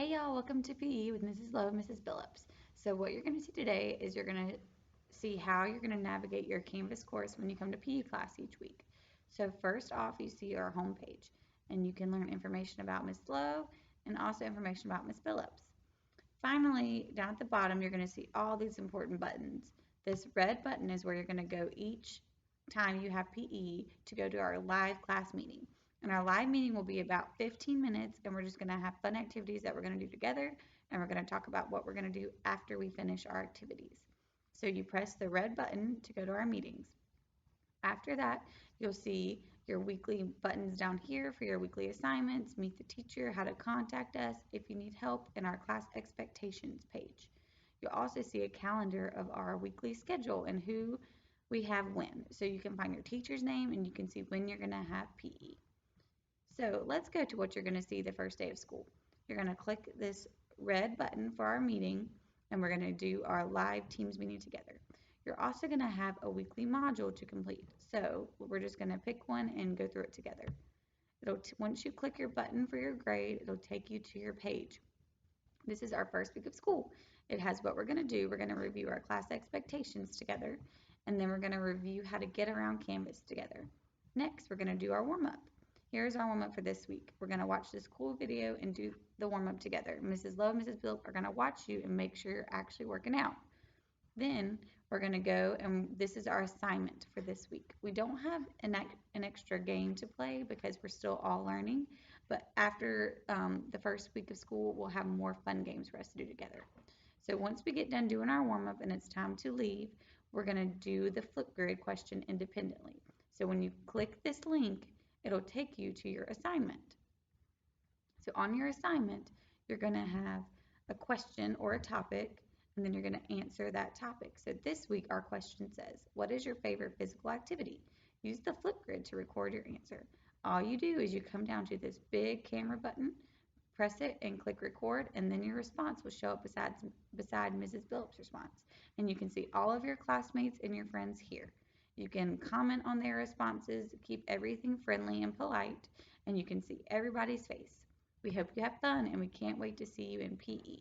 Hey y'all, welcome to PE with Mrs. Lowe and Mrs. Billups. So what you're going to see today is you're going to see how you're going to navigate your Canvas course when you come to PE class each week. So first off, you see our homepage, and you can learn information about Miss Lowe and also information about Miss Billups. Finally, down at the bottom, you're going to see all these important buttons. This red button is where you're going to go each time you have PE to go to our live class meeting. And our live meeting will be about 15 minutes, and we're just going to have fun activities that we're going to do together, and we're going to talk about what we're going to do after we finish our activities. So you press the red button to go to our meetings. After that, you'll see your weekly buttons down here for your weekly assignments, meet the teacher, how to contact us if you need help, and our class expectations page. You'll also see a calendar of our weekly schedule and who we have when. So you can find your teacher's name and you can see when you're going to have PE. So let's go to what you're going to see the first day of school. You're going to click this red button for our meeting, and we're going to do our live Teams meeting together. You're also going to have a weekly module to complete. So we're just going to pick one and go through it together. Once you click your button for your grade, it'll take you to your page. This is our first week of school. It has what we're going to do. We're going to review our class expectations together, and then we're going to review how to get around Canvas together. Next, we're going to do our warm-up. Here's our warm-up for this week. We're going to watch this cool video and do the warm-up together. Mrs. Lowe and Mrs. Bill are going to watch you and make sure you're actually working out. Then we're going to go, and this is our assignment for this week. We don't have an extra game to play because we're still all learning, but after the first week of school, we'll have more fun games for us to do together. So once we get done doing our warm-up and it's time to leave, we're going to do the Flipgrid question independently. So when you click this link, it'll take you to your assignment. So on your assignment, you're going to have a question or a topic, and then you're going to answer that topic. So this week, our question says, what is your favorite physical activity? Use the Flipgrid to record your answer. All you do is you come down to this big camera button, press it, and click record, and then your response will show up beside Mrs. Phillips' response. And you can see all of your classmates and your friends here. You can comment on their responses, keep everything friendly and polite, and you can see everybody's face. We hope you have fun, and we can't wait to see you in PE.